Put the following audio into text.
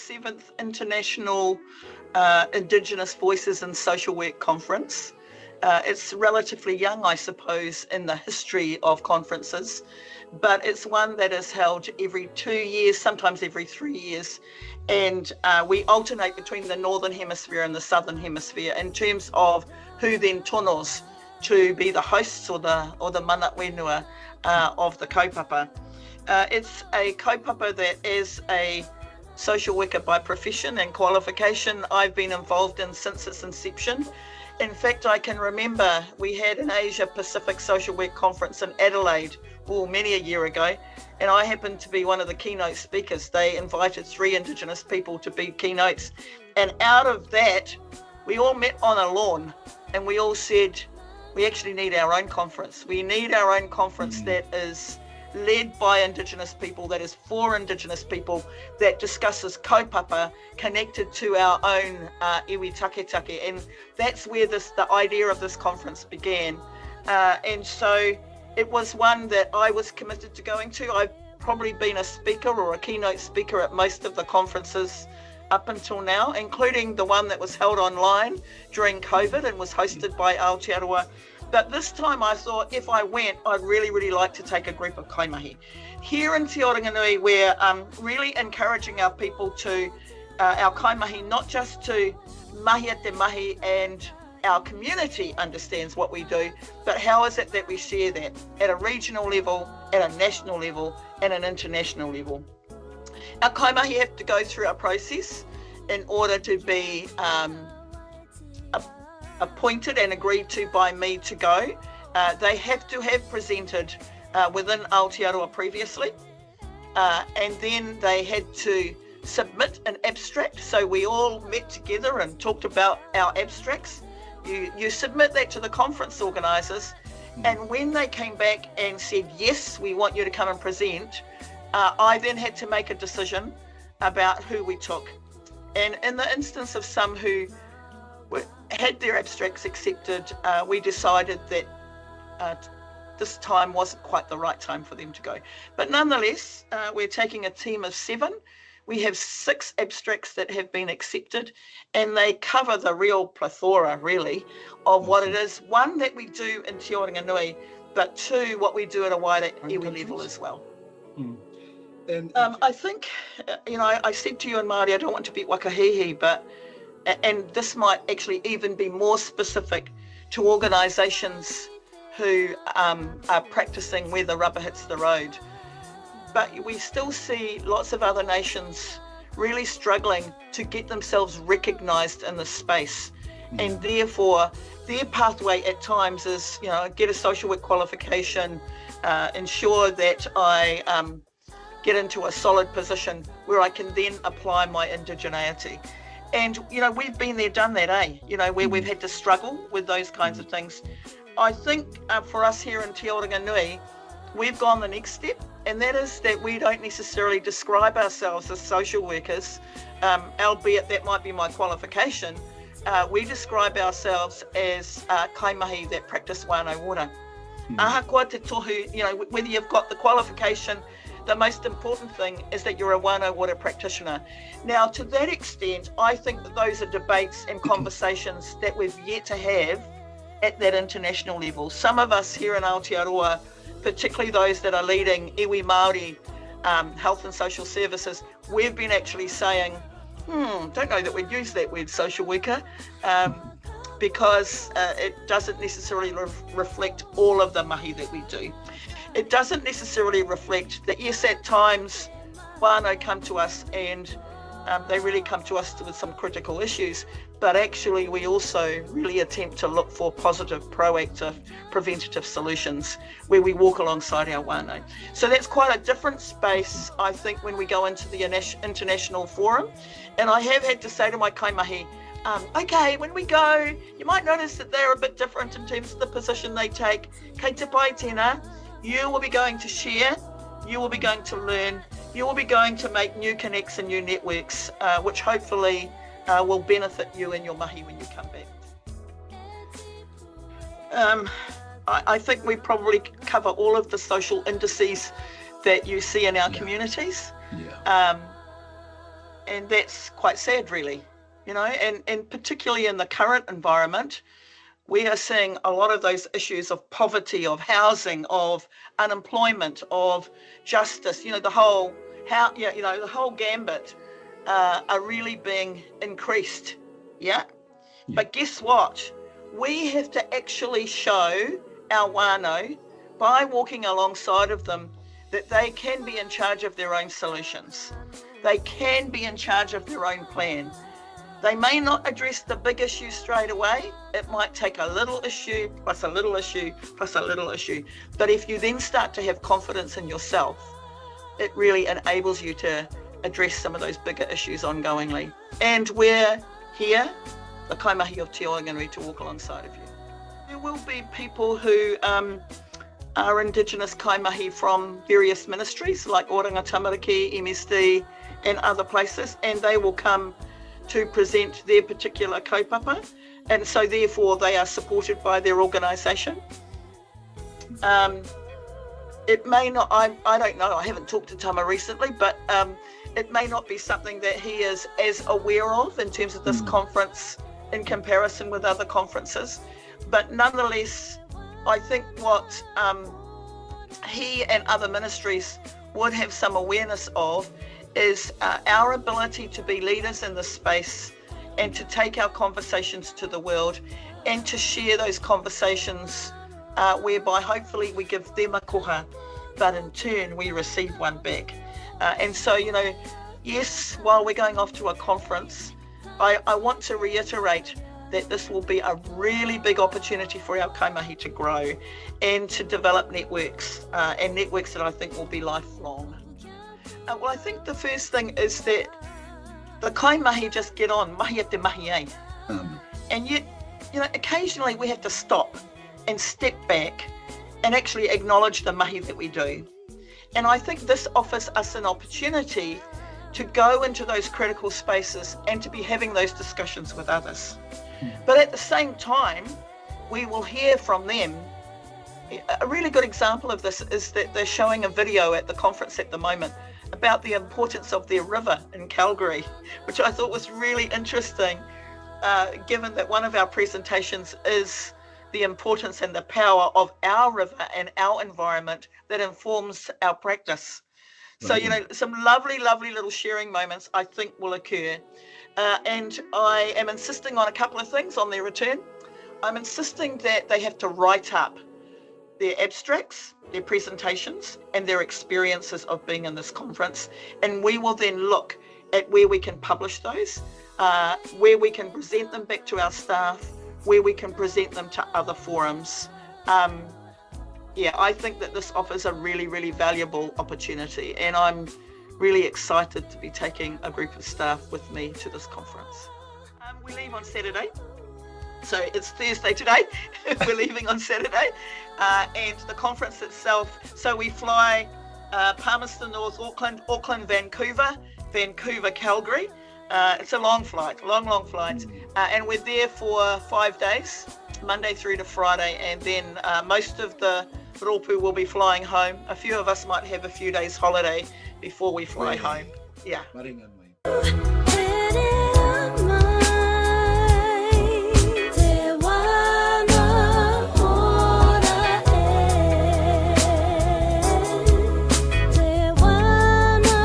7th International Indigenous Voices and Social Work Conference. It's relatively young, I suppose, in the history of conferences, but it's one that is held every 2 years, sometimes every 3 years. And we alternate between the Northern Hemisphere and the Southern Hemisphere in terms of who then tonos to be the hosts or the mana whenua of the kaupapa. It's a kaupapa that is a social worker by profession and qualification I've been involved in since its inception. In fact, I can remember we had an Asia Pacific Social Work Conference in Adelaide, many a year ago, and I happened to be one of the keynote speakers. They invited 3 Indigenous people to be keynotes, and out of that, we all met on a lawn, and we all said, we actually need our own conference. We need our own conference that is led by Indigenous people, that is for Indigenous people, that discusses kaupapa connected to our own iwi take, and that's where the idea of this conference began. And so it was one that I was committed to going to. I've probably been a speaker or a keynote speaker at most of the conferences up until now, including the one that was held online during COVID and was hosted by Aotearoa. But this time I thought if I went, I'd really like to take a group of kaimahi. Here in Te Oranganui, we're really encouraging our people to, our kaimahi, not just to mahi te mahi and our community understands what we do, but how is it that we share that at a regional level, at a national level, and an international level. Our kaimahi have to go through a process in order to be appointed and agreed to by me to go. They have to have presented within Aotearoa previously, and then they had to submit an abstract. So we all met together and talked about our abstracts. You submit that to the conference organisers, and when they came back and said, yes, we want you to come and present, I then had to make a decision about who we took. And in the instance of some who had their abstracts accepted, we decided that this time wasn't quite the right time for them to go. But nonetheless, we're taking a team of 7. We have 6 abstracts that have been accepted, and they cover the real plethora, really, of what it is. 1, that we do in Te Oranganui, but 2, what we do at a wider iwi level as well. And I think, I said to you in Māori, I don't want to be wakahihi, but, and this might actually even be more specific to organisations who are practising where the rubber hits the road. But we still see lots of other nations really struggling to get themselves recognised in this space. And therefore, their pathway at times is, get a social work qualification, ensure that I get into a solid position where I can then apply my indigeneity. And, we've been there, done that, where we've had to struggle with those kinds of things. I think for us here in Te Oranganui, we've gone the next step, and that is that we don't necessarily describe ourselves as social workers, albeit that might be my qualification. We describe ourselves as kaimahi that practice Whānau Ora. Ahakoa te tohu, whether you've got the qualification, the most important thing is that you're a Whānau Ora practitioner. Now, to that extent, I think that those are debates and conversations that we've yet to have at that international level. Some of us here in Aotearoa, particularly those that are leading iwi Māori health and social services, we've been actually saying, don't know that we'd use that word social worker, because it doesn't necessarily reflect all of the mahi that we do. It doesn't necessarily reflect that, yes, at times whānau come to us and they really come to us with some critical issues, but actually we also really attempt to look for positive, proactive, preventative solutions where we walk alongside our whānau. So that's quite a different space, I think, when we go into the international forum. And I have had to say to my kaimahi, okay, when we go, you might notice that they're a bit different in terms of the position they take. Kei te pai tēnā, you will be going to share, you will be going to learn, you will be going to make new connects and new networks, which hopefully will benefit you in your mahi when you come back. I think we probably cover all of the social indices that you see in our communities. and that's quite sad, really, you know, and particularly in the current environment, we are seeing a lot of those issues of poverty, of housing, of unemployment, of justice, you know, the whole the whole gambit are really being increased. Yeah. But guess what? We have to actually show our whānau by walking alongside of them that they can be in charge of their own solutions. They can be in charge of their own plan. They may not address the big issue straight away. It might take a little issue, plus a little issue, plus a little issue. But if you then start to have confidence in yourself, it really enables you to address some of those bigger issues ongoingly. And we're here, the kaimahi of Te Oranganui, to walk alongside of you. There will be people who are Indigenous kaimahi from various ministries like Oranganui Tamariki, MSD and other places, and they will come to present their particular kaupapa, and so therefore they are supported by their organisation. It may not, I don't know, I haven't talked to Tama recently, but it may not be something that he is as aware of in terms of this conference in comparison with other conferences. But nonetheless, I think what he and other ministries would have some awareness of is our ability to be leaders in this space and to take our conversations to the world and to share those conversations whereby hopefully we give them a koha, but in turn we receive one back. And so, you know, yes, while we're going off to a conference, I want to reiterate that this will be a really big opportunity for our kaimahi to grow and to develop networks, and networks that I think will be lifelong. Well, I think the first thing is that the kaimahi just get on, mahi e te mahi e. And yet, you know, occasionally we have to stop and step back and actually acknowledge the mahi that we do. And I think this offers us an opportunity to go into those critical spaces and to be having those discussions with others. But at the same time, we will hear from them. A really good example of this is that they're showing a video at the conference at the moment about the importance of their river in Calgary, which I thought was really interesting, given that one of our presentations is the importance and the power of our river and our environment that informs our practice. So, you know, some lovely, lovely little sharing moments I think will occur. And I am insisting on a couple of things on their return. I'm insisting that they have to write up their abstracts, their presentations, and their experiences of being in this conference. And we will then look at where we can publish those, where we can present them back to our staff, where we can present them to other forums. I think that this offers a really, really valuable opportunity, and I'm really excited to be taking a group of staff with me to this conference. We leave on Saturday, so it's Thursday today. We're leaving on Saturday, and the conference itself, so we fly Palmerston North, Auckland, Vancouver, Calgary. It's a long flight, long flight, and we're there for 5 days, Monday through to Friday, and then most of the rōpū will be flying home. A few of us might have a few days holiday before we fly home. Yeah.